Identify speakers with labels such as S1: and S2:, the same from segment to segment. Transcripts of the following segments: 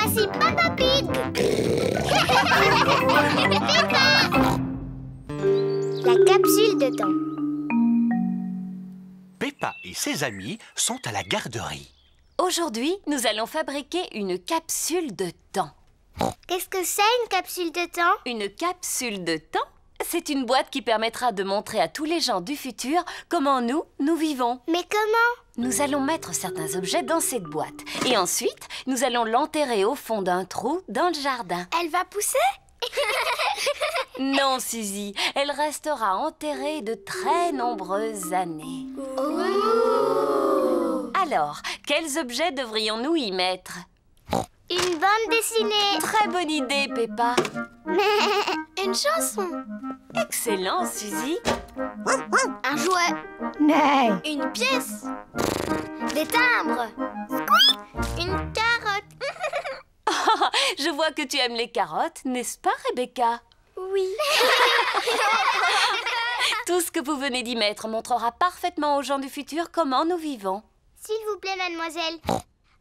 S1: voici Peppa Pig. La capsule de temps.
S2: Peppa et ses amis sont à la garderie.
S3: Aujourd'hui, nous allons fabriquer une capsule de temps.
S1: Qu'est-ce que c'est une capsule de temps?
S3: Une capsule de temps, c'est une boîte qui permettra de montrer à tous les gens du futur comment nous vivons.
S1: Mais comment?
S3: Nous allons mettre certains objets dans cette boîte. Et ensuite, nous allons l'enterrer au fond d'un trou dans le jardin.
S1: Elle va pousser?
S3: Non, Suzy, elle restera enterrée de très nombreuses années. Alors, quels objets devrions-nous y mettre?
S1: Une bande dessinée.
S3: Très bonne idée, Peppa.
S1: Une chanson.
S3: Excellent, Suzy.
S1: Un jouet. Une pièce. Des timbres. Une carotte.
S3: Oh, je vois que tu aimes les carottes, n'est-ce pas, Rebecca?
S1: Oui.
S3: Tout ce que vous venez d'y mettre montrera parfaitement aux gens du futur comment nous vivons.
S1: S'il vous plaît, mademoiselle.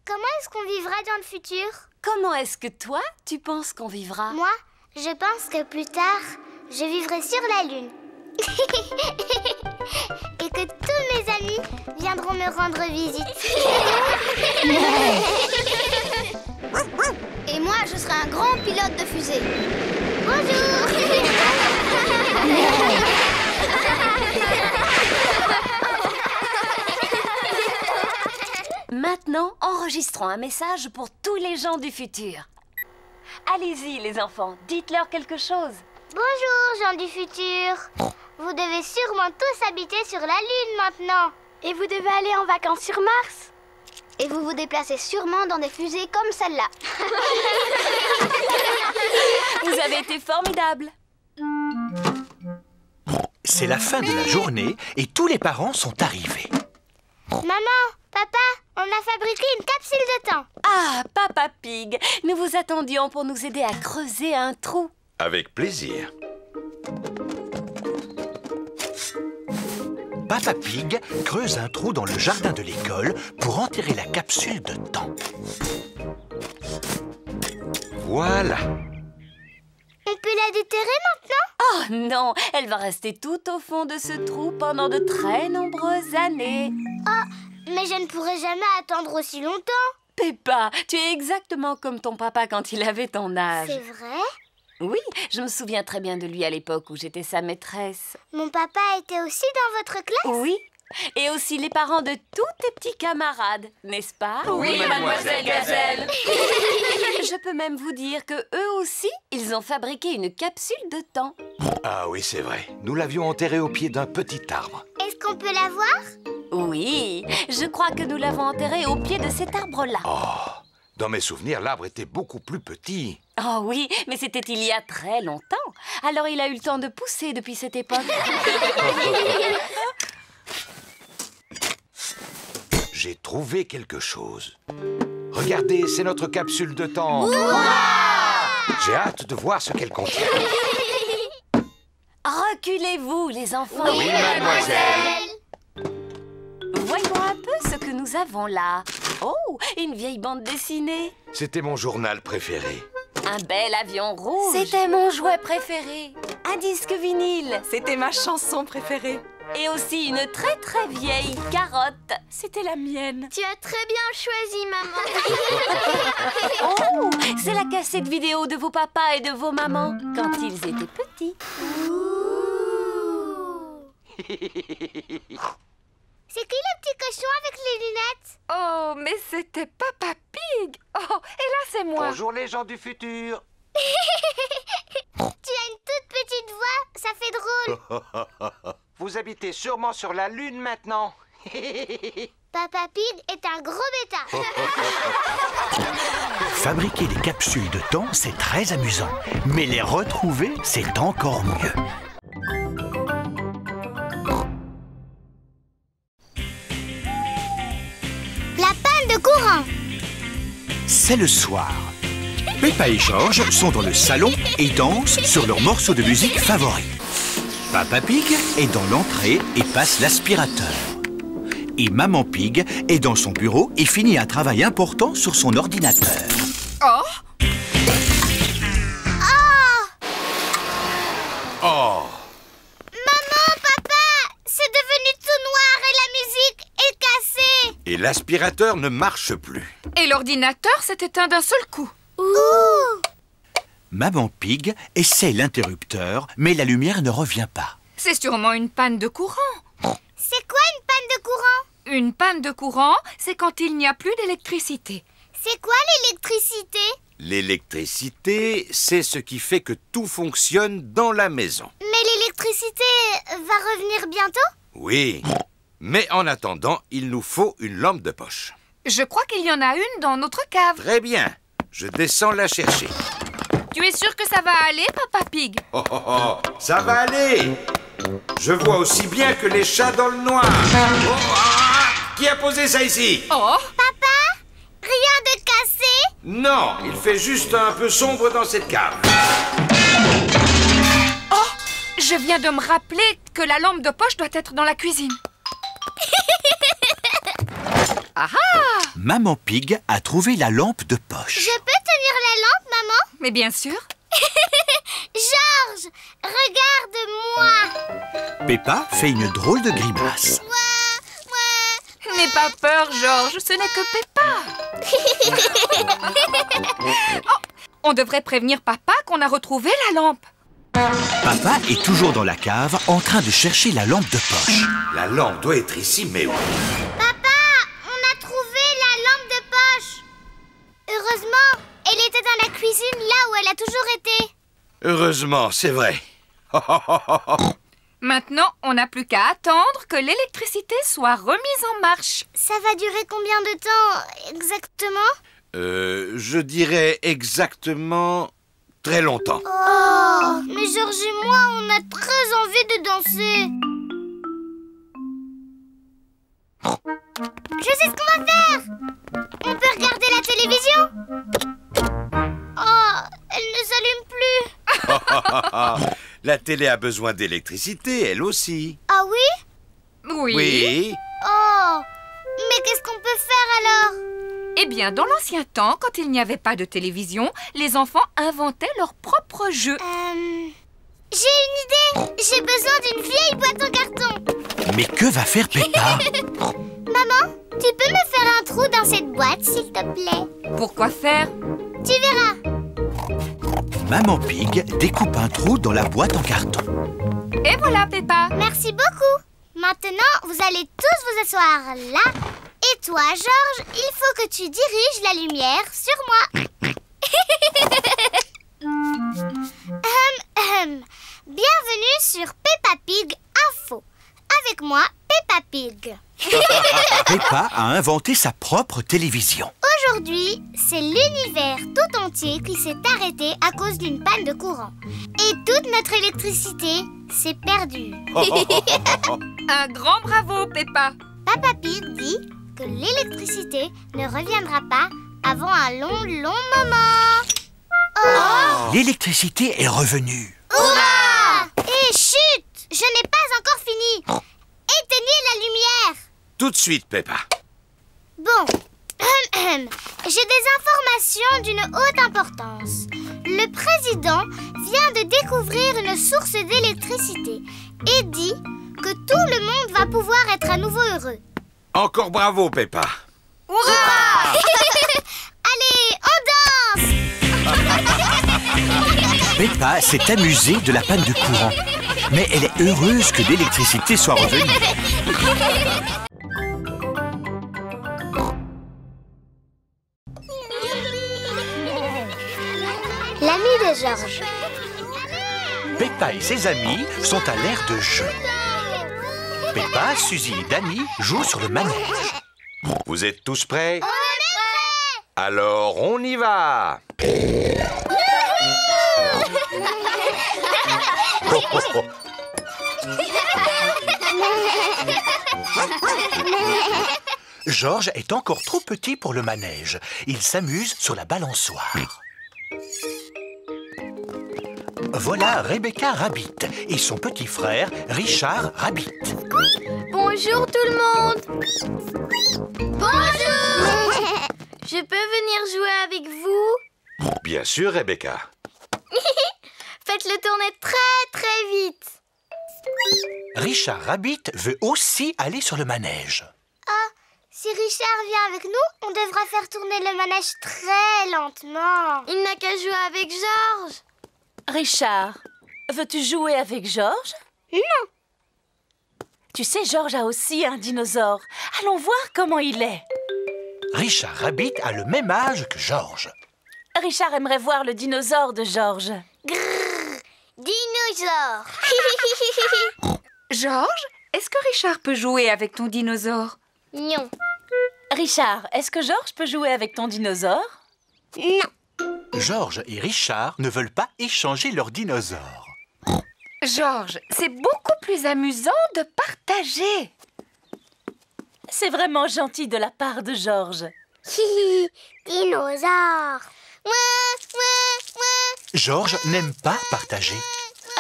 S1: Comment est-ce qu'on vivra dans le futur?
S3: Comment est-ce que toi, tu penses qu'on vivra?
S1: Moi, je pense que plus tard, je vivrai sur la Lune. Et que tous mes amis viendront me rendre visite. Et moi, je serai un grand pilote de fusée. Bonjour.
S3: Maintenant, enregistrons un message pour tous les gens du futur. Allez-y, les enfants, dites-leur quelque chose.
S1: Bonjour, gens du futur. Vous devez sûrement tous habiter sur la Lune maintenant. Et vous devez aller en vacances sur Mars. Et vous vous déplacez sûrement dans des fusées comme celle-là.
S3: Vous avez été formidables.
S2: C'est la fin de la journée et tous les parents sont arrivés.
S1: Maman, papa, on a fabriqué une capsule de temps.
S3: Ah, Papa Pig, nous vous attendions pour nous aider à creuser un trou.
S4: Avec plaisir.
S2: Peppa Pig creuse un trou dans le jardin de l'école pour enterrer la capsule de temps.
S4: Voilà.
S1: On peut la déterrer maintenant?
S3: Oh non, elle va rester tout au fond de ce trou pendant de très nombreuses années.
S1: Oh, mais je ne pourrai jamais attendre aussi longtemps.
S3: Peppa, tu es exactement comme ton papa quand il avait ton âge.
S1: C'est vrai?
S3: Oui, je me souviens très bien de lui à l'époque où j'étais sa maîtresse.
S1: Mon papa était aussi dans votre classe?
S3: Oui, et aussi les parents de tous tes petits camarades, n'est-ce pas?
S4: Oui, mademoiselle Gazelle.
S3: Je peux même vous dire que eux aussi, ils ont fabriqué une capsule de temps.
S4: Ah oui, c'est vrai. Nous l'avions enterrée au pied d'un petit arbre.
S1: Est-ce qu'on peut la voir?
S3: Oui, je crois que nous l'avons enterrée au pied de cet arbre-là.
S4: Oh, dans mes souvenirs, l'arbre était beaucoup plus petit.
S3: Oh oui, mais c'était il y a très longtemps. Alors il a eu le temps de pousser depuis cette époque.
S4: J'ai trouvé quelque chose. Regardez, c'est notre capsule de temps. J'ai hâte de voir ce qu'elle contient.
S3: Reculez-vous, les enfants.
S4: Oui, mademoiselle.
S3: Voyons un peu ce que nous avons là. Oh, une vieille bande dessinée.
S4: C'était mon journal préféré.
S3: Un bel avion rouge.
S5: C'était mon jouet préféré.
S3: Un disque vinyle.
S5: C'était ma chanson préférée.
S3: Et aussi une très très vieille carotte.
S5: C'était la mienne.
S1: Tu as très bien choisi, maman.
S3: Oh, c'est la cassette vidéo de vos papas et de vos mamans quand ils étaient petits.
S1: C'est qui le petit cochon avec les lunettes?
S5: Oh, mais c'était Peppa Pig. Oh, et là, c'est moi.
S4: Bonjour les gens du futur.
S1: Tu as une toute petite voix, ça fait drôle.
S4: Vous habitez sûrement sur la Lune maintenant.
S1: Peppa Pig est un gros bêta.
S2: Fabriquer des capsules de temps, c'est très amusant. Mais les retrouver, c'est encore mieux.
S1: La panne de courant.
S2: C'est le soir. Peppa et George sont dans le salon et dansent sur leur morceau de musique favori. Peppa Pig est dans l'entrée et passe l'aspirateur. Et Maman Pig est dans son bureau et finit un travail important sur son ordinateur.
S5: Oh!
S4: Oh!
S1: Maman, papa, c'est devenu tout noir et la musique est cassée.
S4: Et l'aspirateur ne marche plus.
S5: Et l'ordinateur s'est éteint d'un seul coup.
S1: Ouh!
S2: Maman Pig essaie l'interrupteur, mais la lumière ne revient pas.
S5: C'est sûrement une panne de courant.
S1: C'est quoi une panne de courant?
S5: Une panne de courant, c'est quand il n'y a plus d'électricité.
S1: C'est quoi l'électricité?
S4: L'électricité, c'est ce qui fait que tout fonctionne dans la maison.
S1: Mais l'électricité va revenir bientôt?
S4: Oui, mais en attendant, il nous faut une lampe de poche.
S5: Je crois qu'il y en a une dans notre cave.
S4: Très bien, je descends la chercher.
S5: Tu es sûr que ça va aller, Papa Pig?
S4: Oh, oh, oh, ça va aller. Je vois aussi bien que les chats dans le noir. Oh, ah, qui a posé ça ici?
S5: Oh!
S1: Papa, rien de cassé?
S4: Non, il fait juste un peu sombre dans cette cave.
S5: Oh! Je viens de me rappeler que la lampe de poche doit être dans la cuisine. Ah ah!
S2: Maman Pig a trouvé la lampe de poche.
S1: Je peux tenir la lampe, maman?
S5: Mais bien sûr.
S1: Georges, regarde-moi.
S2: Peppa fait une drôle de grimace.
S5: N'aie pas peur, Georges, ce n'est que Peppa. Oh, on devrait prévenir Papa qu'on a retrouvé la lampe.
S2: Papa est toujours dans la cave en train de chercher la lampe de poche.
S4: La lampe doit être ici, mais où?
S1: Papa, on a trouvé la lampe de poche. Heureusement, elle était dans la cuisine là où elle a toujours été.
S4: Heureusement, c'est vrai.
S5: Maintenant, on n'a plus qu'à attendre que l'électricité soit remise en marche.
S1: Ça va durer combien de temps exactement?
S4: Je dirais exactement très longtemps.
S1: Oh, mais Georges et moi, on a très envie de danser. Je sais ce qu'on va faire. On peut regarder la télévision. Oh, elle ne s'allume plus.
S4: La télé a besoin d'électricité, elle aussi.
S1: Ah oui?
S4: Oui.
S1: Oh, mais qu'est-ce qu'on peut faire alors?
S5: Eh bien, dans l'ancien temps, quand il n'y avait pas de télévision, les enfants inventaient leurs propres jeux.
S1: J'ai une idée. J'ai besoin d'une vieille boîte en carton.
S2: Mais que va faire Peppa?
S1: Maman, tu peux me faire un trou dans cette boîte, s'il te plaît?
S5: Pourquoi faire?
S1: Tu verras.
S2: Maman Pig découpe un trou dans la boîte en carton.
S5: Et voilà, Peppa.
S1: Merci beaucoup. Maintenant, vous allez tous vous asseoir là. Et toi, Georges, il faut que tu diriges la lumière sur moi. Bienvenue sur Peppa Pig Info. Avec moi, Peppa Pig.
S2: Peppa a inventé sa propre télévision.
S1: Aujourd'hui, c'est l'univers tout entier qui s'est arrêté à cause d'une panne de courant. Et toute notre électricité s'est perdue.
S5: Un grand bravo, Peppa.
S1: Peppa Pig dit que l'électricité ne reviendra pas avant un long moment. Oh!
S2: L'électricité est revenue.
S1: Hurrah! Et chut! Je n'ai pas encore fini. Éteignez la lumière.
S4: Tout de suite, Peppa.
S1: Bon, j'ai des informations d'une haute importance. Le président vient de découvrir une source d'électricité et dit que tout le monde va pouvoir être à nouveau heureux.
S4: Encore bravo, Peppa.
S5: Hurrah!
S1: Allez, on danse!
S2: Peppa s'est amusée de la panne de courant. Mais elle est heureuse que l'électricité soit revenue.
S1: L'ami de Georges.
S2: Peppa et ses amis sont à l'air de jeu. Peppa, Suzy et Danny jouent sur le manège.
S4: Vous êtes tous prêts?
S1: On est prêts!
S4: Alors, on y va.
S2: Georges est encore trop petit pour le manège. Il s'amuse sur la balançoire. Voilà Rebecca Rabbit et son petit frère Richard Rabbit.
S1: Bonjour tout le monde! Bonjour! Je peux venir jouer avec vous?
S4: Bien sûr, Rebecca.
S1: Faites-le tourner très très vite.
S2: Richard Rabbit veut aussi aller sur le manège.
S1: Si Richard vient avec nous, on devra faire tourner le manège très lentement. Il n'a qu'à jouer avec George.
S3: Richard, veux-tu jouer avec George?
S1: Non.
S3: Tu sais, George a aussi un dinosaure. Allons voir comment il est.
S2: Richard Rabbit a le même âge que George.
S3: Richard aimerait voir le dinosaure de George.
S1: Grrr, dinosaure.
S5: George, est-ce que Richard peut jouer avec ton dinosaure?
S1: Non.
S3: Richard, est-ce que George peut jouer avec ton dinosaure?
S1: Non.
S2: George et Richard ne veulent pas échanger leurs dinosaures.
S5: George, c'est beaucoup plus amusant de partager.
S3: C'est vraiment gentil de la part de George.
S1: Dinosaure.
S2: George n'aime pas partager.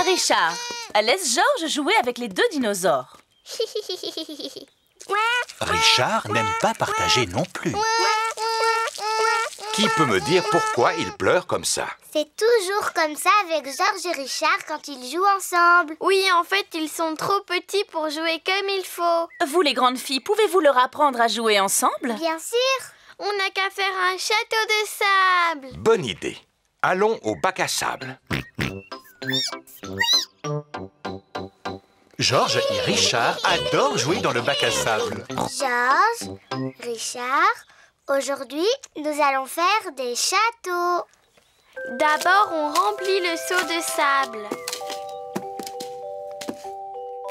S3: Richard, laisse George jouer avec les deux dinosaures.
S2: Richard n'aime pas partager non plus.
S4: Qui peut me dire pourquoi il pleure comme ça?
S1: C'est toujours comme ça avec George et Richard quand ils jouent ensemble. Oui, en fait, ils sont trop petits pour jouer comme il faut.
S3: Vous, les grandes filles, pouvez-vous leur apprendre à jouer ensemble?
S1: Bien sûr. On n'a qu'à faire un château de sable.
S4: Bonne idée. Allons au bac à sable.
S2: George et Richard adorent jouer dans le bac à sable.
S1: George, Richard, aujourd'hui, nous allons faire des châteaux. D'abord, on remplit le seau de sable.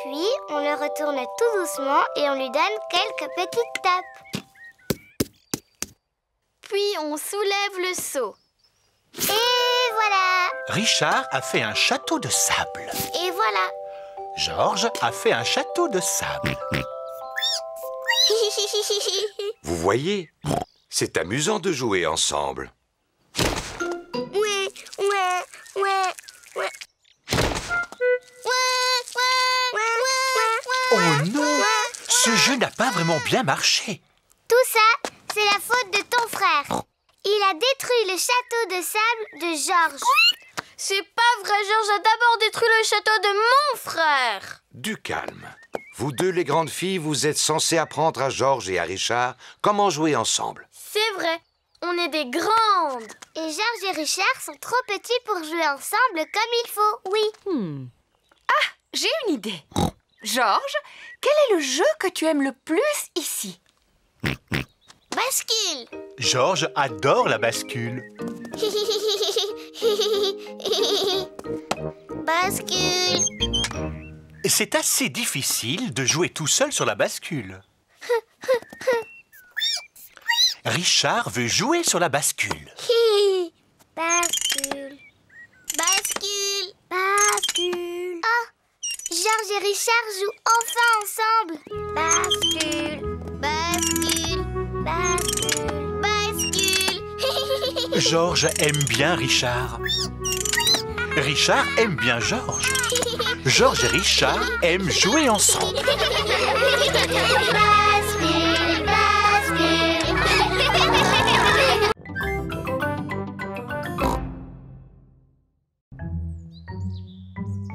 S1: Puis, on le retourne tout doucement et on lui donne quelques petites tapes. Puis, on soulève le seau. Et voilà!
S2: Richard a fait un château de sable.
S1: Et voilà!
S2: George a fait un château de sable.
S4: Vous voyez, c'est amusant de jouer ensemble.
S2: Oh non! Ce jeu n'a pas vraiment bien marché.
S1: Tout ça, c'est la faute de ton frère. Il a détruit le château de sable de George. C'est pas vrai, George a d'abord détruit le château de mon frère.
S4: Du calme. Vous deux, les grandes filles, vous êtes censées apprendre à George et à Richard comment jouer ensemble.
S1: C'est vrai, on est des grandes. Et George et Richard sont trop petits pour jouer ensemble comme il faut, oui.
S5: J'ai une idée. George, quel est le jeu que tu aimes le plus ici?
S1: Bascule.
S2: George adore la bascule.
S1: Bascule.
S2: C'est assez difficile de jouer tout seul sur la bascule. Richard veut jouer sur la bascule.
S1: Bascule. Bascule. Bascule. Oh, George et Richard jouent enfin ensemble. Bascule. Bascule. Bascule. Bascule.
S2: George aime bien Richard. Richard aime bien George. George et Richard aiment jouer ensemble.
S1: Bascule. Bascule.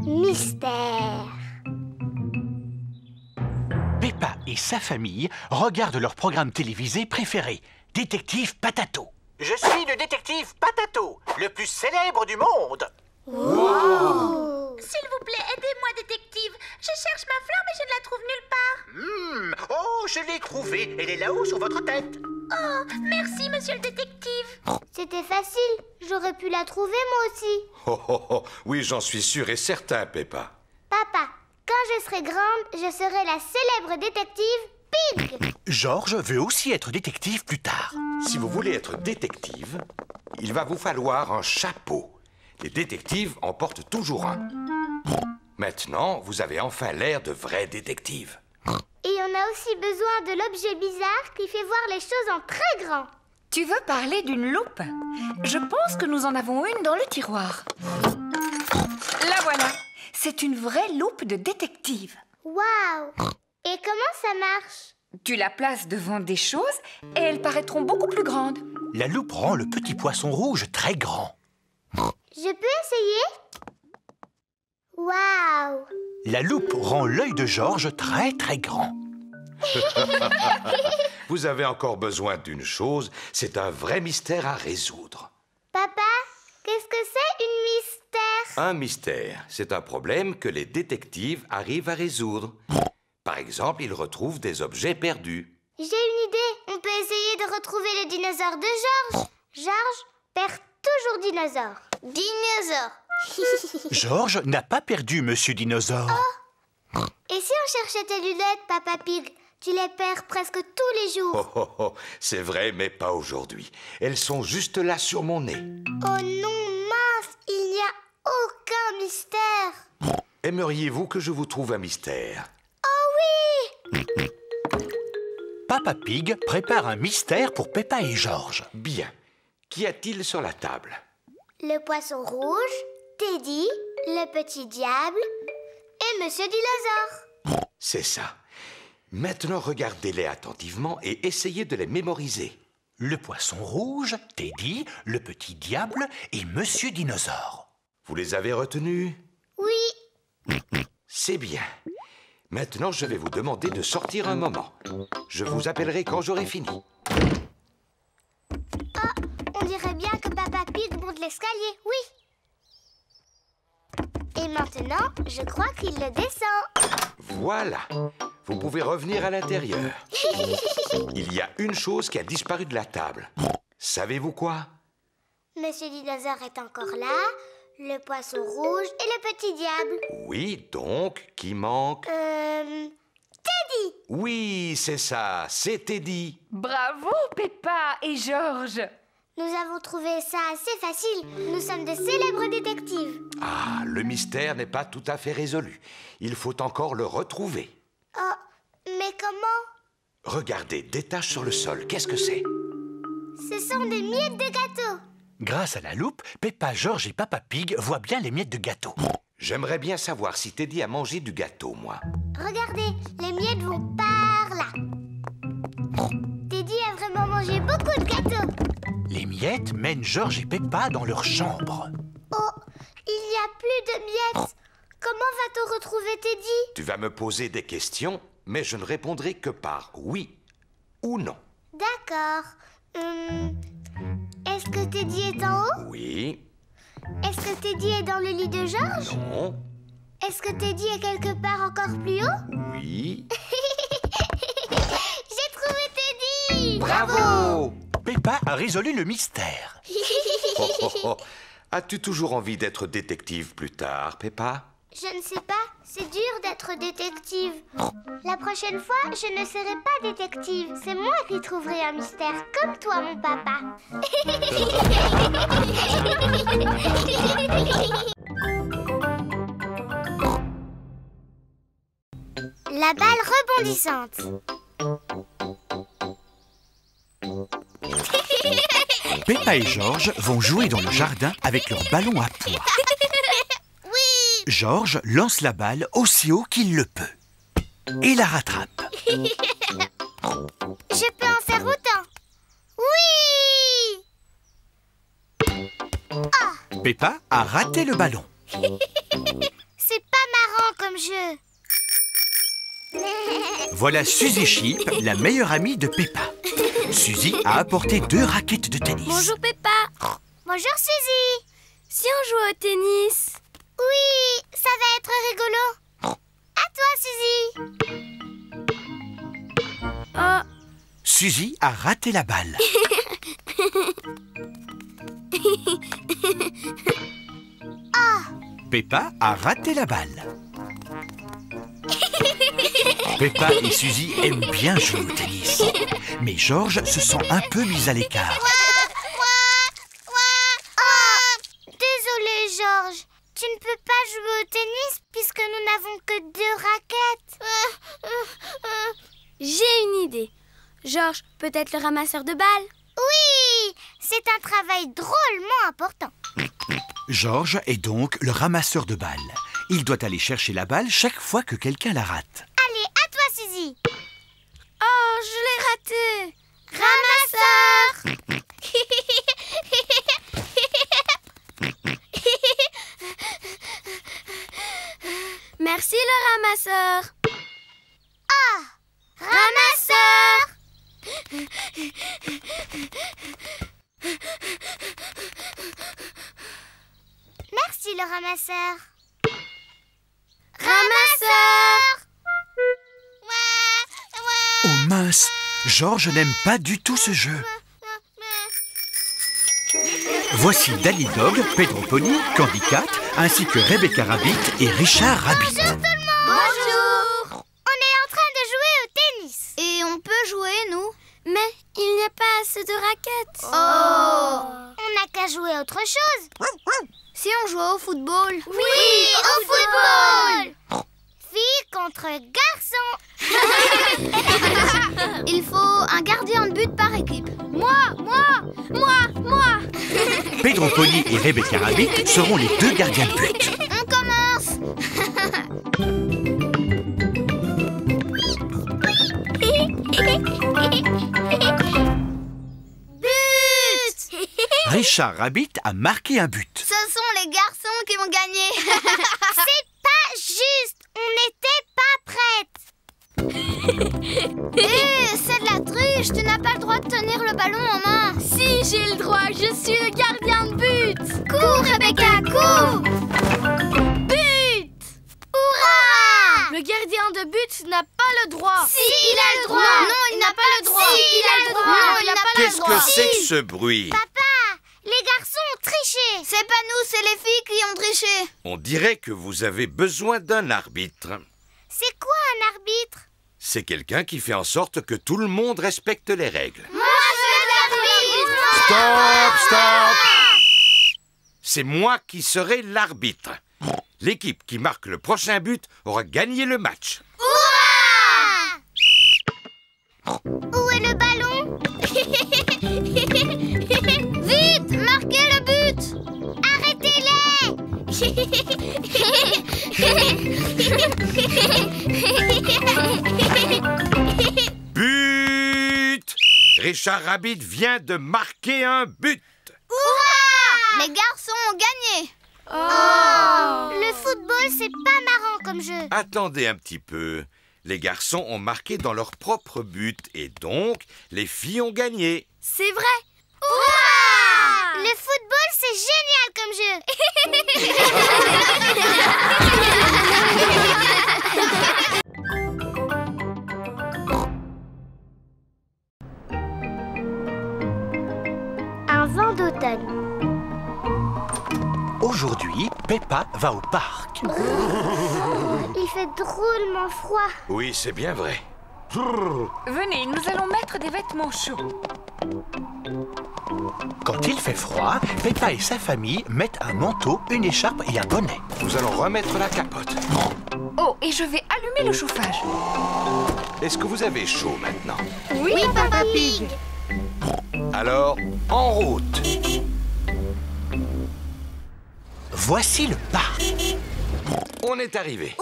S1: Mystère.
S2: Peppa et sa famille regardent leur programme télévisé préféré, Détective Patato. Je suis le détective Patato, le plus célèbre du monde.
S1: S'il vous plaît, aidez-moi, détective. Je cherche ma fleur, mais je ne la trouve nulle part.
S2: Oh, je l'ai trouvée. Elle est là-haut sur votre tête.
S1: Oh, merci, monsieur le détective. C'était facile. J'aurais pu la trouver, moi aussi.
S4: Oh, oh, oh. Oui, j'en suis sûr et certain, Peppa.
S1: Papa, quand je serai grande, je serai la célèbre détective Pig.
S2: George veut aussi être détective plus tard.
S4: Si vous voulez être détective, il va vous falloir un chapeau. Les détectives en portent toujours un. Maintenant, vous avez enfin l'air de vraie détective.
S1: Et on a aussi besoin de l'objet bizarre qui fait voir les choses en très grand.
S5: Tu veux parler d'une loupe? Je pense que nous en avons une dans le tiroir. La voilà. C'est une vraie loupe de détective.
S1: Waouh! Et comment ça marche?
S5: Tu la places devant des choses et elles paraîtront beaucoup plus grandes.
S2: La loupe rend le petit poisson rouge très grand.
S1: Je peux essayer? Waouh!
S2: La loupe rend l'œil de Georges très très grand.
S4: Vous avez encore besoin d'une chose, c'est un vrai mystère à résoudre.
S1: Papa, qu'est-ce que c'est une mystère?
S4: Un mystère, c'est un problème que les détectives arrivent à résoudre. Par exemple, ils retrouvent des objets perdus.
S1: J'ai une idée. On peut essayer de retrouver le dinosaure de Georges. Georges perd toujours dinosaure. Dinosaure.
S2: Georges n'a pas perdu Monsieur Dinosaure.
S1: Et si on cherchait tes lunettes, Papa Pig? Tu les perds presque tous les jours.
S4: Oh, oh, oh, c'est vrai, mais pas aujourd'hui. Elles sont juste là sur mon nez.
S1: Oh non, mince, il n'y a aucun mystère.
S4: Aimeriez-vous que je vous trouve un mystère?
S1: Oh oui!
S2: Papa Pig prépare un mystère pour Peppa et Georges.
S4: Bien. Qu'y a-t-il sur la table?
S1: Le poisson rouge, Teddy, le petit diable et Monsieur Dinosaure.
S4: C'est ça. Maintenant, regardez-les attentivement et essayez de les mémoriser.
S2: Le poisson rouge, Teddy, le petit diable et Monsieur Dinosaure.
S4: Vous les avez retenus?
S1: Oui.
S4: C'est bien. Maintenant, je vais vous demander de sortir un moment. Je vous appellerai quand j'aurai fini.
S1: On dirait bien que Papa Pig monte l'escalier, oui. Et maintenant, je crois qu'il le descend.
S4: Voilà. Vous pouvez revenir à l'intérieur. Il y a une chose qui a disparu de la table. Savez-vous quoi?
S1: Monsieur Dinosaure est encore là, le poisson rouge et le petit diable.
S4: Oui, donc, qui manque?
S1: Teddy!
S4: Oui, c'est ça, c'est Teddy.
S5: Bravo, Peppa et Georges.
S1: Nous avons trouvé ça assez facile. Nous sommes de célèbres détectives.
S4: Ah, le mystère n'est pas tout à fait résolu. Il faut encore le retrouver.
S1: Oh, mais comment?
S4: Regardez, des taches sur le sol, qu'est-ce que c'est?
S1: Ce sont des miettes de gâteau.
S2: Grâce à la loupe, Peppa, Georges et Papa Pig voient bien les miettes de gâteau.
S4: J'aimerais bien savoir si Teddy a mangé du gâteau, moi.
S1: Regardez, les miettes vont par là. Teddy a vraiment mangé beaucoup de gâteaux.
S2: Les miettes mènent Georges et Peppa dans leur chambre.
S1: Oh, il n'y a plus de miettes. Comment va-t-on retrouver Teddy?
S4: Tu vas me poser des questions, mais je ne répondrai que par oui ou non.
S1: D'accord. Est-ce que Teddy est en haut?
S4: Oui,
S1: Est-ce que Teddy est dans le lit de Georges?
S4: non,
S1: Est-ce que Teddy est quelque part encore plus haut?
S4: oui.
S1: J'ai trouvé Teddy!
S4: Bravo!
S2: Peppa a résolu le mystère.
S4: Oh, oh, oh. As-tu toujours envie d'être détective plus tard, Peppa?
S1: Je ne sais pas, c'est dur d'être détective. La prochaine fois, je ne serai pas détective. C'est moi qui trouverai un mystère, comme toi, mon papa. La balle rebondissante.
S2: Peppa et Georges vont jouer dans le jardin avec leur ballon à pois.
S1: Oui!
S2: Georges lance la balle aussi haut qu'il le peut et la rattrape.
S1: Je peux en faire autant. Oui!
S2: Peppa a raté le ballon.
S1: C'est pas marrant comme jeu.
S2: Voilà Suzy Chip, la meilleure amie de Peppa. Suzy a apporté 2 raquettes de tennis.
S6: Bonjour Peppa.
S1: Bonjour Suzy.
S6: Si on jouait au tennis?
S1: Oui, ça va être rigolo. À toi Suzy.
S6: Oh,
S2: Suzy a raté la balle. Peppa a raté la balle. Peppa et Suzy aiment bien jouer au tennis. Mais Georges se sent un peu mis à l'écart.
S1: Désolé Georges, tu ne peux pas jouer au tennis puisque nous n'avons que 2 raquettes.
S6: j'ai une idée. Georges, peut-être le ramasseur de balles?
S1: Oui, c'est un travail drôlement important.
S2: Georges est donc le ramasseur de balles. Il doit aller chercher la balle chaque fois que quelqu'un la rate.
S1: Allez, à toi Suzy.
S6: Oh, je l'ai raté.
S1: Ramasseur.
S6: Merci le ramasseur.
S1: Ah! Ramasseur! Merci le ramasseur.
S6: Ramasseur!
S2: Oh mince, Georges n'aime pas du tout ce jeu. Voici Dali Dog, Pedro Pony, Candy Cat, ainsi que Rebecca Rabbit et Richard Rabbit.
S1: Bonjour tout le monde! Bonjour! On est en train de jouer au tennis.
S6: Et on peut jouer, nous? Mais il n'y a pas assez de raquettes.
S1: Oh! On n'a qu'à jouer autre chose.
S6: Si on jouait au football?
S1: Oui, au football! Filles contre garçons.
S6: Il faut un gardien de but par équipe. Moi!
S2: Pedro Pony et Rebecca Rabbit seront les 2 gardiens de but.
S6: On commence! But!
S2: Richard Rabbit a marqué un but.
S6: Ce sont les garçons qui vont gagner.
S1: C'est pas juste. On n'était pas prêtes.
S6: C'est de la triche. Tu n'as pas le droit de tenir le ballon en main. Si, j'ai le droit. Je suis le gardien de but. Cours, Rebecca, cours! But!
S1: Hurrah!
S6: Le gardien de but n'a pas le droit.
S1: Si, il a le droit.
S6: Non, il n'a pas le droit.
S1: Si, il a le droit.
S6: Non, il n'a pas le
S4: Qu'est-ce
S6: droit.
S4: que c'est que ce bruit?
S1: Papa, les garçons ont triché.
S6: C'est pas nous, c'est les filles qui ont triché.
S4: On dirait que vous avez besoin d'un arbitre.
S1: C'est quoi un arbitre?
S4: C'est quelqu'un qui fait en sorte que tout le monde respecte les règles.
S1: Moi, je veux l'arbitre.
S4: Stop! C'est moi qui serai l'arbitre. L'équipe qui marque le prochain but aura gagné le match.
S1: Hurrah! Où est le ballon?
S6: Vite, marquez le but.
S1: Arrêtez-les!
S4: But! Richard Rabbit vient de marquer un but.
S6: Les garçons ont gagné.
S1: Le football, c'est pas marrant comme jeu.
S4: Attendez un petit peu. Les garçons ont marqué dans leur propre but et donc les filles ont gagné.
S6: C'est vrai.
S1: Hurrah! Le football, c'est génial comme jeu. Un vent d'automne.
S2: Aujourd'hui, Peppa va au parc.
S1: Il fait drôlement froid.
S4: Oui, c'est bien vrai.
S5: Venez, nous allons mettre des vêtements chauds.
S2: Quand il fait froid, Peppa et sa famille mettent un manteau, une écharpe et un bonnet.
S4: Nous allons remettre la capote.
S5: Oh, et je vais allumer le chauffage.
S4: Est-ce que vous avez chaud maintenant?
S5: Oui, Papa Pig.
S4: Alors, en route.
S2: Voici le parc.
S4: On est arrivé.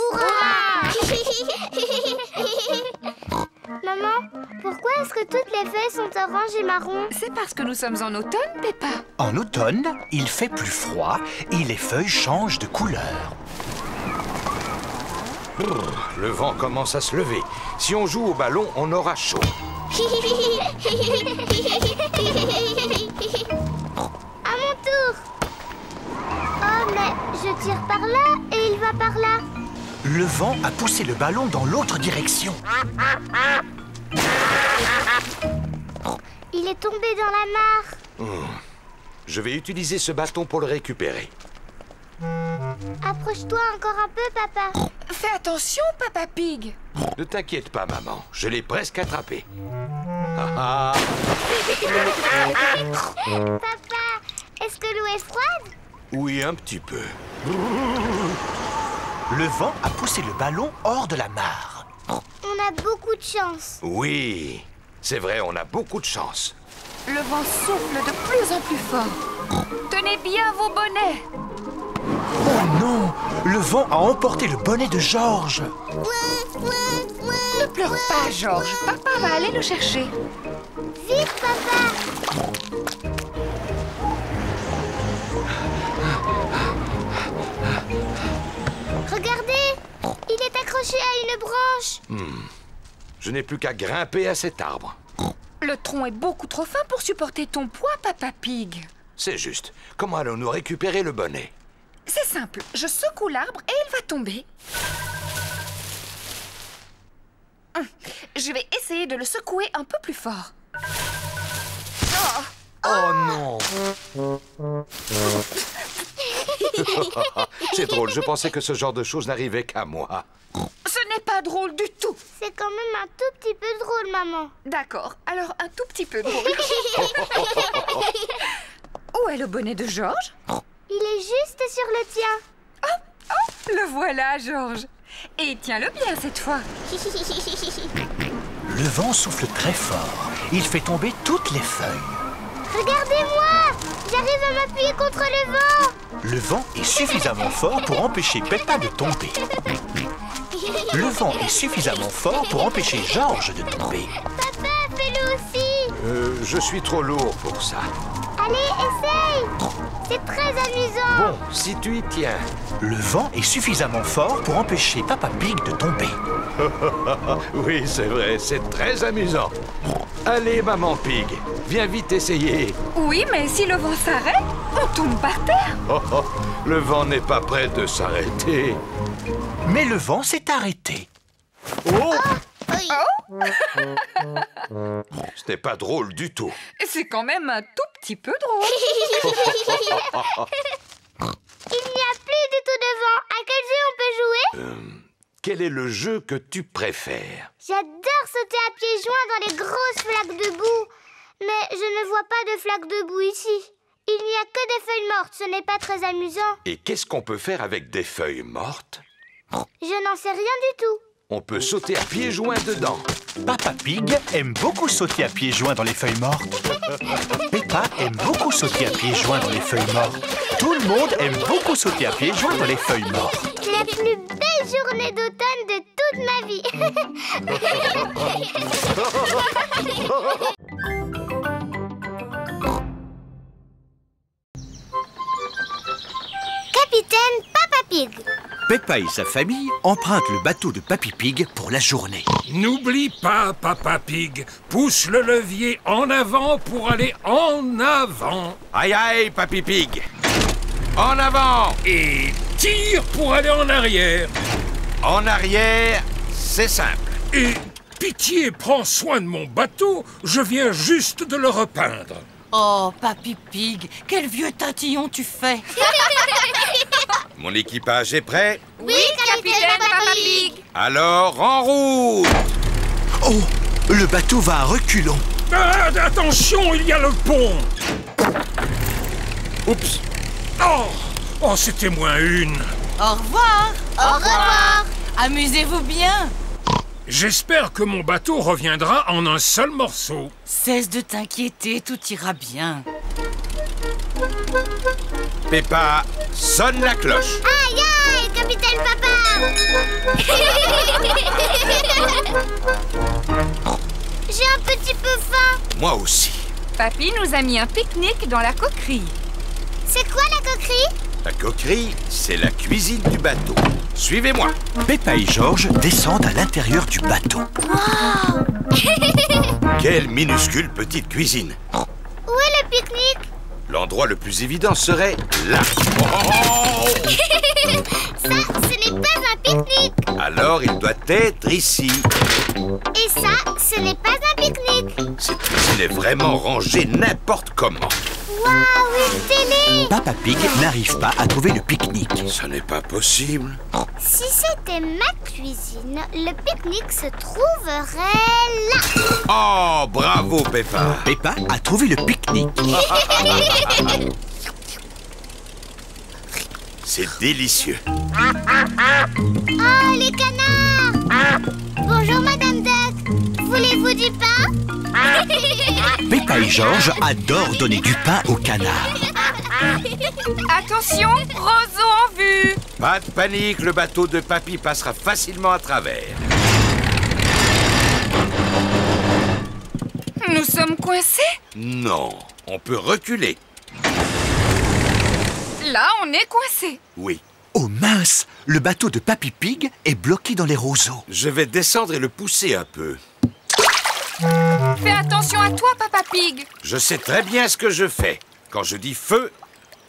S1: Maman, pourquoi est-ce que toutes les feuilles sont oranges et marron?
S5: C'est parce que nous sommes en automne, Peppa.
S2: En automne, il fait plus froid et les feuilles changent de couleur.
S4: Le vent commence à se lever. Si on joue au ballon, on aura chaud.
S1: À mon tour. Oh, mais je tire par là et il va par là.
S2: Le vent a poussé le ballon dans l'autre direction.
S1: Il est tombé dans la mare.
S4: Je vais utiliser ce bâton pour le récupérer.
S1: Approche-toi encore un peu, papa.
S5: Fais attention, Papa Pig.
S4: Ne t'inquiète pas, maman. Je l'ai presque attrapé. Ah, ah.
S1: Papa, est-ce que l'eau est froide?
S4: Oui, un petit peu.
S2: Le vent a poussé le ballon hors de la mare.
S1: On a beaucoup de chance.
S4: Oui, c'est vrai, on a beaucoup de chance.
S5: Le vent souffle de plus en plus fort. Tenez bien vos bonnets.
S2: Oh non! Le vent a emporté le bonnet de Georges.
S5: Ne pleure pas, Georges. Papa va aller le chercher.
S1: Vite, papa. Regardez, Il est accroché à une branche.
S4: Je n'ai plus qu'à grimper à cet arbre.
S5: Le tronc est beaucoup trop fin pour supporter ton poids, Papa Pig.
S4: C'est juste. Comment allons-nous récupérer le bonnet?
S5: C'est simple, je secoue l'arbre et il va tomber. Je vais essayer de le secouer un peu plus fort.
S4: Oh non! C'est drôle, je pensais que ce genre de choses n'arrivait qu'à moi.
S5: Ce n'est pas drôle du tout.
S1: C'est quand même un tout petit peu drôle, maman.
S5: D'accord, alors un tout petit peu drôle. Où est le bonnet de Georges?
S1: Il est juste sur le tien.
S5: Le voilà, Georges. Et tiens-le bien cette fois.
S2: Le vent souffle très fort. Il fait tomber toutes les feuilles.
S1: Regardez-moi! J'arrive à m'appuyer contre le vent.
S2: Le vent est suffisamment fort pour empêcher Peppa de tomber. Le vent est suffisamment fort pour empêcher Georges de tomber.
S1: Papa, fais-le aussi.
S4: Je suis trop lourd pour ça.
S1: Allez, essaye. C'est très amusant.
S4: Bon, si tu y tiens.
S2: Le vent est suffisamment fort pour empêcher Papa Pig de tomber.
S4: Oui, c'est vrai, c'est très amusant. Allez, maman Pig, viens vite essayer.
S5: Oui, mais si le vent s'arrête, on tombe par terre.
S4: Le vent n'est pas prêt de s'arrêter.
S2: Mais le vent s'est arrêté.
S4: Oh!
S1: Oui.
S4: Ce n'est pas drôle du tout.
S5: C'est quand même un tout petit peu drôle.
S1: Il n'y a plus du tout de vent. À quel jeu on peut jouer?
S4: Quel est le jeu que tu préfères?
S1: J'adore sauter à pieds joints dans les grosses flaques de boue. Mais je ne vois pas de flaques de boue ici. Il n'y a que des feuilles mortes, ce n'est pas très amusant.
S4: Et qu'est-ce qu'on peut faire avec des feuilles mortes?
S1: Je n'en sais rien du tout.
S4: On peut sauter à pieds joints dedans.
S2: Papa Pig aime beaucoup sauter à pieds joints dans les feuilles mortes. Peppa aime beaucoup sauter à pieds joints dans les feuilles mortes. Tout le monde aime beaucoup sauter à pieds joints dans les feuilles mortes.
S1: C'est la plus belle journée d'automne de toute ma vie. Capitaine Papa Pig.
S2: Peppa et sa famille empruntent le bateau de Papy Pig pour la journée.
S7: N'oublie pas, Papa Pig, pousse le levier en avant pour aller en avant.
S4: Aïe aïe, Papy Pig. En avant.
S7: Et tire pour aller en arrière.
S4: En arrière, c'est simple.
S7: Et pitié, prends soin de mon bateau, je viens juste de le repeindre.
S8: Oh, Papy Pig, quel vieux tatillon tu fais.
S4: Mon équipage est prêt?
S1: Oui, capitaine Papa Pig.
S4: Alors, en route!
S2: Oh, le bateau va à reculons.
S7: Ah, attention, il y a le pont.
S4: Oups!
S7: Oh, c'était moins une.
S8: Au revoir.
S1: Au revoir.
S8: Amusez-vous bien.
S7: J'espère que mon bateau reviendra en un seul morceau.
S8: Cesse de t'inquiéter, tout ira bien.
S4: Peppa, sonne la cloche.
S1: Aïe aïe, capitaine Papa. J'ai un petit peu faim.
S4: Moi aussi.
S5: Papy nous a mis un pique-nique dans la coquerie.
S1: C'est quoi la coquerie?
S4: La coquerie, c'est la cuisine du bateau. Suivez-moi.
S2: Peppa et Georges descendent à l'intérieur du bateau.
S4: Quelle minuscule petite cuisine.
S1: Où est le pique-nique?
S4: L'endroit le plus évident serait là. Oh!
S1: Ça, ce n'est pas un pique-nique.
S4: Alors, il doit être ici.
S1: Et ça, ce n'est pas un pique-nique.
S4: Cette cuisine est vraiment rangée n'importe comment.
S1: Waouh, une télé.
S2: Papa Pig n'arrive pas à trouver le pique-nique.
S4: Ce n'est pas possible.
S1: Si c'était ma cuisine, le pique-nique se trouverait là.
S4: Oh, bravo, Peppa.
S2: Peppa a trouvé le pique-nique.
S4: C'est délicieux.
S1: Oh, les canards. Bonjour, Madame Duck. Voulez-vous du pain?
S2: Peppa et Georges adorent donner du pain aux canards.
S5: Attention, roseau en vue.
S4: Pas de panique, le bateau de Papy passera facilement à travers.
S5: Nous sommes coincés.
S4: Non, on peut reculer.
S5: Là, on est coincés.
S4: Oui,
S2: Oh mince! Le bateau de Papy Pig est bloqué dans les roseaux.
S4: Je vais descendre et le pousser un peu.
S5: Fais attention à toi, Papa Pig.
S4: Je sais très bien ce que je fais. Quand je dis feu,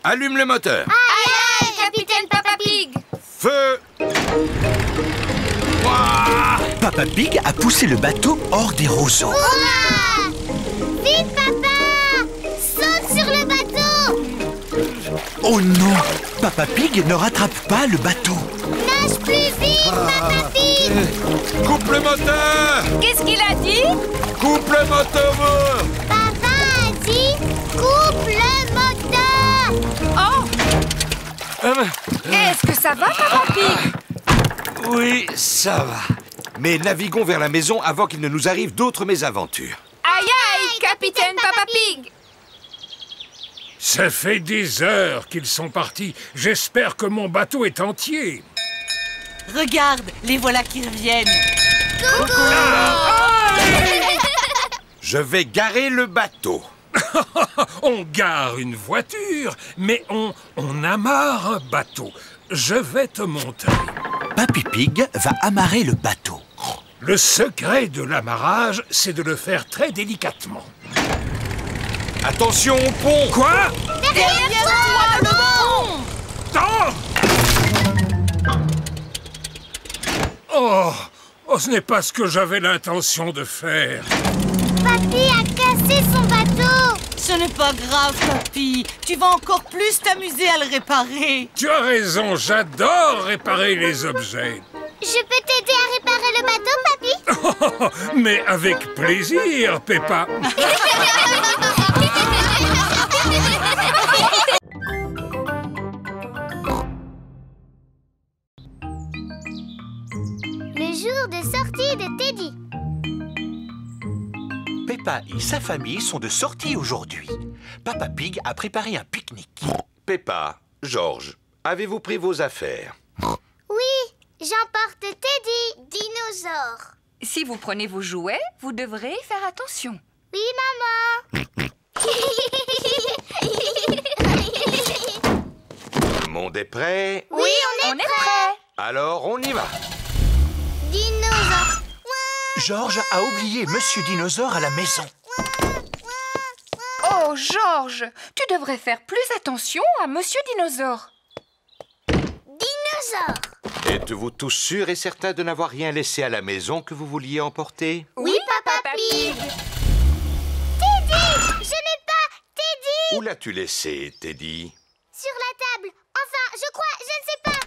S4: allume le moteur.
S5: Aïe, aïe, capitaine Papa Pig.
S4: Feu! Ouah!
S2: Papa Pig a poussé le bateau hors des roseaux.
S1: Ouah! Vite, papa! Saute sur le bateau!
S2: Oh non! Papa Pig ne rattrape pas le bateau.
S1: Nage plus vite, Papa Pig!
S4: Coupe le moteur!
S5: Qu'est-ce qu'il a dit?
S4: Coupe le moteur!
S1: Papa a dit coupe le moteur!
S5: Oh! Est-ce que ça va, Papa Pig?
S4: Oui, ça va. Mais naviguons vers la maison avant qu'il ne nous arrive d'autres mésaventures.
S5: Aïe, aïe, capitaine Papa Pig.
S7: Ça fait des heures qu'ils sont partis. J'espère que mon bateau est entier.
S8: Regarde, les voilà qui reviennent.
S4: Je vais garer le bateau.
S7: On gare une voiture, mais on amarre un bateau. Je vais te montrer.
S2: Papy Pig va amarrer le bateau.
S7: Le secret de l'amarrage, c'est de le faire très délicatement.
S4: Attention au pont!
S7: Quoi?
S5: Derrière toi, le
S7: Oh! Oh, ce n'est pas ce que j'avais l'intention de faire.
S1: Papy a cassé son bateau!
S8: Ce n'est pas grave, Papy. Tu vas encore plus t'amuser à le réparer.
S7: Tu as raison, j'adore réparer les objets.
S1: Je peux t'aider à réparer le bateau, Papy?
S7: Mais avec plaisir, Peppa.
S1: Le jour de sortie de Teddy.
S2: Peppa et sa famille sont de sortie aujourd'hui. Papa Pig a préparé un pique-nique.
S4: Peppa, George, avez-vous pris vos affaires?
S1: Oui, j'emporte Teddy, dinosaure.
S5: Si vous prenez vos jouets, vous devrez faire attention.
S1: Oui, maman.
S4: Tout le monde est prêt?
S1: Oui, on est prêt.
S4: Alors, on y va.
S1: Dinosaure.
S2: George a oublié Monsieur Dinosaure à la maison.
S5: Oh, George, tu devrais faire plus attention à Monsieur Dinosaure.
S1: Dinosaure.
S4: Êtes-vous tous sûrs et certains de n'avoir rien laissé à la maison que vous vouliez emporter?
S1: Oui, Papa Pig. Teddy, je n'ai pas Teddy.
S4: Où l'as-tu laissé, Teddy?
S1: Sur la table. Enfin, je crois, je ne sais pas.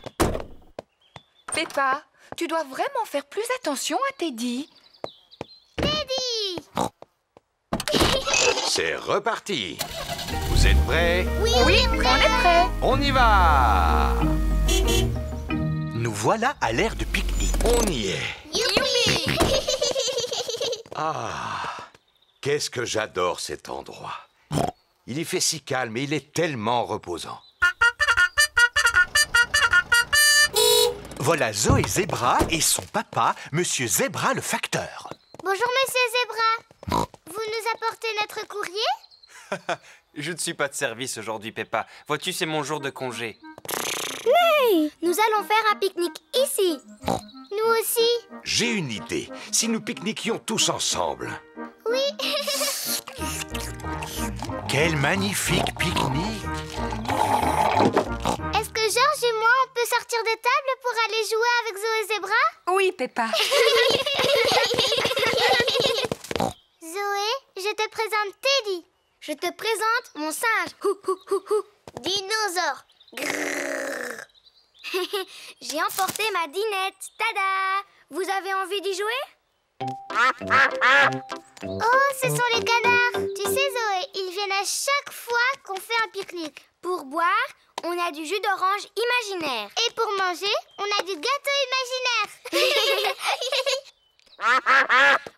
S5: Peppa, tu dois vraiment faire plus attention à Teddy.
S1: Teddy.
S4: C'est reparti. Vous êtes prêts?
S1: Oui,
S5: On est prêt.
S4: On y va!
S2: Nous voilà à l'aire de pique-nique.
S4: On y est.
S1: Youpi.
S4: Ah, qu'est-ce que j'adore cet endroit. Il y fait si calme et il est tellement reposant.
S2: Voilà Zoé Zebra et son papa, Monsieur Zebra le facteur.
S1: Bonjour, Monsieur Zebra. Vous nous apportez notre courrier?
S9: Je ne suis pas de service aujourd'hui, Peppa. Vois-tu, c'est mon jour de congé.
S1: Nous allons faire un pique-nique ici. Nous aussi.
S4: J'ai une idée. Si nous pique-niquions tous ensemble.
S1: Oui.
S2: Quel magnifique pique-nique!
S1: Est-ce que Georges et moi, on peut sortir de table pour aller jouer avec Zoé Zebra?
S5: Oui, Peppa.
S1: Zoé, je te présente Teddy. Je te présente mon singe. Dinosaure. J'ai emporté ma dinette. Tada! Vous avez envie d'y jouer? Oh, ce sont les canards. Tu sais, Zoé, ils viennent à chaque fois qu'on fait un pique-nique. Pour boire, on a du jus d'orange imaginaire. Et pour manger, on a du gâteau imaginaire.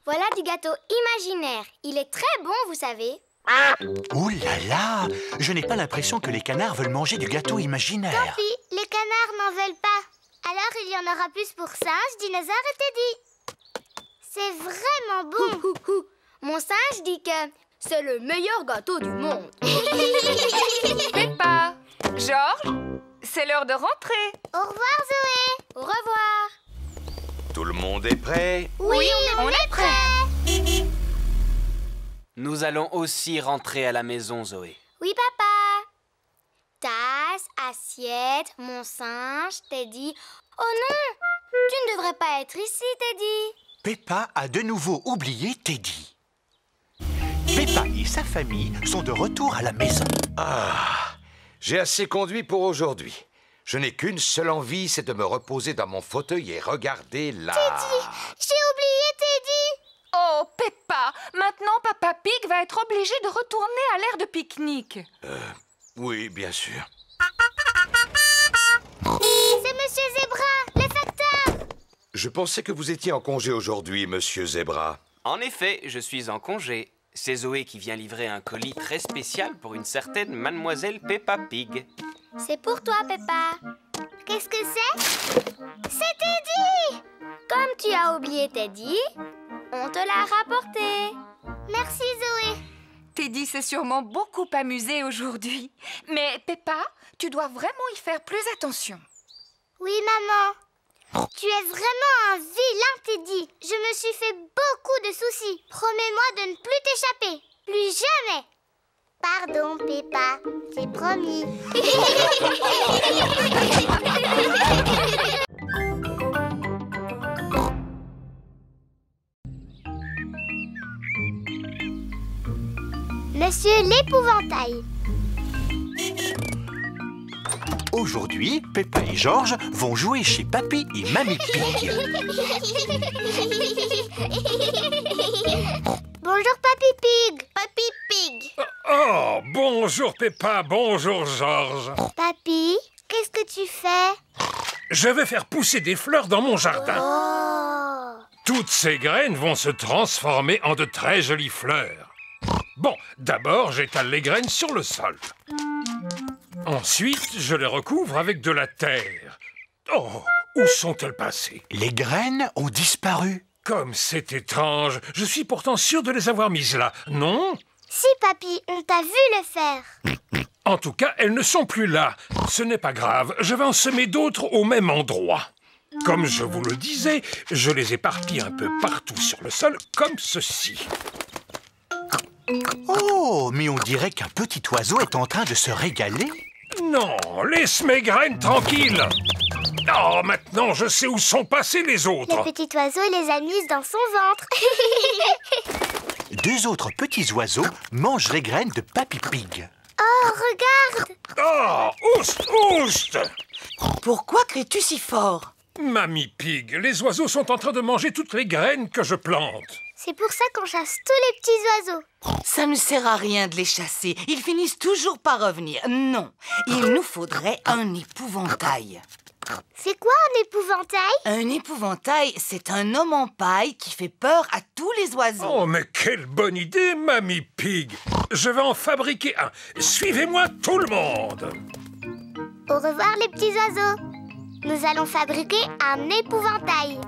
S1: Voilà du gâteau imaginaire. Il est très bon, vous savez.
S2: Ouh là là! Je n'ai pas l'impression que les canards veulent manger du gâteau imaginaire.
S1: Puis, les canards n'en veulent pas. Alors, il y en aura plus pour singe, dinosaure et Teddy. C'est vraiment bon. Mon singe dit que c'est le meilleur gâteau du monde.
S5: Peppa, Georges, c'est l'heure de rentrer.
S1: Au revoir, Zoé.
S6: Au revoir.
S4: Tout le monde est prêt?
S1: Oui, on est prêts.
S9: Nous allons aussi rentrer à la maison, Zoé.
S6: Oui, papa. Tasse, assiette, mon singe, Teddy. Oh non! Tu ne devrais pas être ici, Teddy.
S2: Peppa a de nouveau oublié Teddy. Peppa et sa famille sont de retour à la maison.
S4: Ah, j'ai assez conduit pour aujourd'hui. Je n'ai qu'une seule envie, c'est de me reposer dans mon fauteuil et regarder là.
S1: Teddy, j'ai oublié Teddy.
S5: Oh, Peppa, maintenant Papa Pig va être obligé de retourner à l'aire de pique-nique.
S4: Oui, bien sûr.
S1: C'est Monsieur Zebra, le facteur.
S4: Je pensais que vous étiez en congé aujourd'hui, Monsieur Zebra.
S9: En effet, je suis en congé. C'est Zoé qui vient livrer un colis très spécial pour une certaine Mademoiselle Peppa Pig.
S6: C'est pour toi, Peppa.
S1: Qu'est-ce que c'est? C'est Teddy.
S6: Comme tu as oublié Teddy, on te l'a rapporté.
S1: Merci, Zoé.
S5: Teddy s'est sûrement beaucoup amusé aujourd'hui. Mais Peppa, tu dois vraiment y faire plus attention.
S1: Oui, maman. Tu es vraiment un vilain, Teddy. Je me suis fait beaucoup de soucis. Promets-moi de ne plus t'échapper. Plus jamais. Pardon, Peppa. C'est promis. Monsieur l'épouvantail.
S2: Aujourd'hui, Peppa et George vont jouer chez Papy et Mamie Pig.
S1: Bonjour, Papy Pig. Papy Pig.
S7: Oh, bonjour Peppa, bonjour George.
S1: Papy, qu'est-ce que tu fais?
S7: Je vais faire pousser des fleurs dans mon jardin.
S1: Oh.
S7: Toutes ces graines vont se transformer en de très jolies fleurs. Bon, d'abord, j'étale les graines sur le sol. Ensuite, je les recouvre avec de la terre. Oh, où sont-elles passées?
S2: Les graines ont disparu.
S7: Comme c'est étrange, je suis pourtant sûr de les avoir mises là, non?
S1: Si, Papy, on t'a vu le faire.
S7: En tout cas, elles ne sont plus là. Ce n'est pas grave, je vais en semer d'autres au même endroit. Comme je vous le disais, je les éparpille un peu partout sur le sol, comme ceci.
S2: Oh, mais on dirait qu'un petit oiseau est en train de se régaler.
S7: Non, laisse mes graines tranquilles. Oh, maintenant je sais où sont passés les autres.
S1: Le petit oiseau les a mises dans son ventre.
S2: Deux autres petits oiseaux mangent les graines de Papy Pig.
S1: Oh, regarde.
S7: Oh, oust, oust.
S8: Pourquoi cries-tu si fort?
S7: Mamie Pig, les oiseaux sont en train de manger toutes les graines que je plante.
S1: C'est pour ça qu'on chasse tous les petits oiseaux.
S8: Ça ne sert à rien de les chasser. Ils finissent toujours par revenir. Non, il nous faudrait un épouvantail.
S1: C'est quoi un épouvantail?
S8: Un épouvantail, c'est un homme en paille qui fait peur à tous les oiseaux.
S7: Oh, mais quelle bonne idée, Mamie Pig. Je vais en fabriquer un. Suivez-moi tout le monde.
S1: Au revoir les petits oiseaux. Nous allons fabriquer un épouvantail.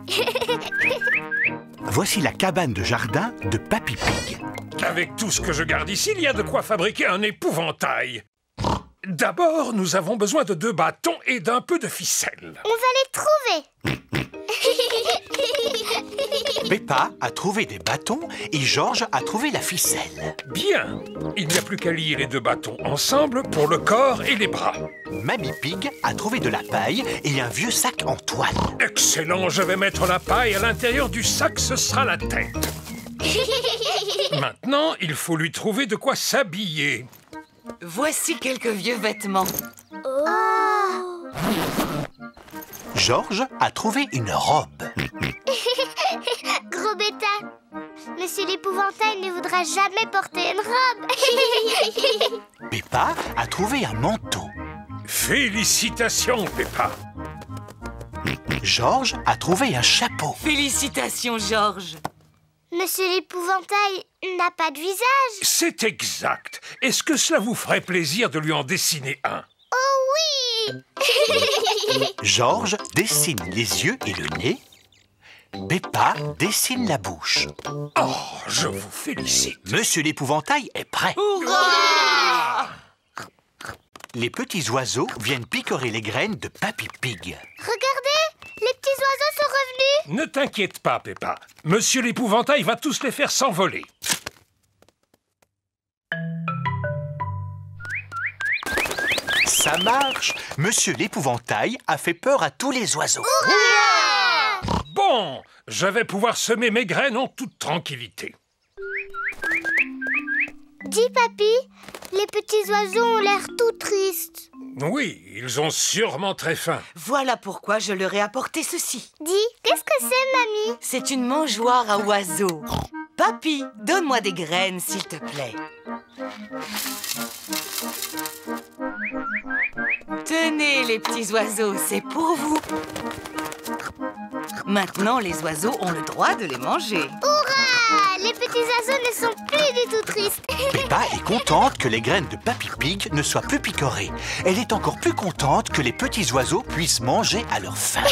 S2: Voici la cabane de jardin de Papy Pig.
S7: Avec tout ce que je garde ici, il y a de quoi fabriquer un épouvantail. D'abord, nous avons besoin de 2 bâtons et d'un peu de ficelle.
S1: On va les trouver.
S2: Peppa a trouvé des bâtons et George a trouvé la ficelle.
S7: Bien. Il n'y a plus qu'à lier les 2 bâtons ensemble pour le corps et les bras.
S2: Mamie Pig a trouvé de la paille et un vieux sac en toile.
S7: Excellent, je vais mettre la paille à l'intérieur du sac, ce sera la tête. Maintenant, il faut lui trouver de quoi s'habiller.
S8: Voici quelques vieux vêtements.
S1: Oh.
S2: George a trouvé une robe.
S1: Gros bêta. Monsieur l'épouvantail ne voudra jamais porter une robe.
S2: Peppa a trouvé un manteau.
S7: Félicitations, Peppa.
S2: George a trouvé un chapeau.
S8: Félicitations, George.
S1: Monsieur l'épouvantail n'a pas de visage.
S7: C'est exact. Est-ce que cela vous ferait plaisir de lui en dessiner un?
S1: Oh oui.
S2: George dessine les yeux et le nez. Peppa dessine la bouche.
S7: Oh, je vous félicite.
S2: Monsieur l'épouvantail est prêt.
S8: Hurrah!
S2: les petits oiseaux viennent picorer les graines de Papy Pig.
S1: Regardez, les petits oiseaux sont revenus.
S7: Ne t'inquiète pas, Peppa. Monsieur l'épouvantail va tous les faire s'envoler.
S2: Ça marche! Monsieur l'épouvantail a fait peur à tous les oiseaux.
S7: Bon, je vais pouvoir semer mes graines en toute tranquillité.
S1: Dis, Papy, les petits oiseaux ont l'air tout tristes.
S7: Oui, ils ont sûrement très faim.
S8: Voilà pourquoi je leur ai apporté ceci.
S1: Dis, qu'est-ce que c'est, mamie?
S8: C'est une mangeoire à oiseaux. Papy, donne-moi des graines, s'il te plaît. Tenez, les petits oiseaux, c'est pour vous. Maintenant, les oiseaux ont le droit de les manger.
S1: Hurrah! Les petits oiseaux ne sont plus du tout tristes.
S2: Peppa est contente que les graines de Papy Pig ne soient plus picorées. Elle est encore plus contente que les petits oiseaux puissent manger à leur faim.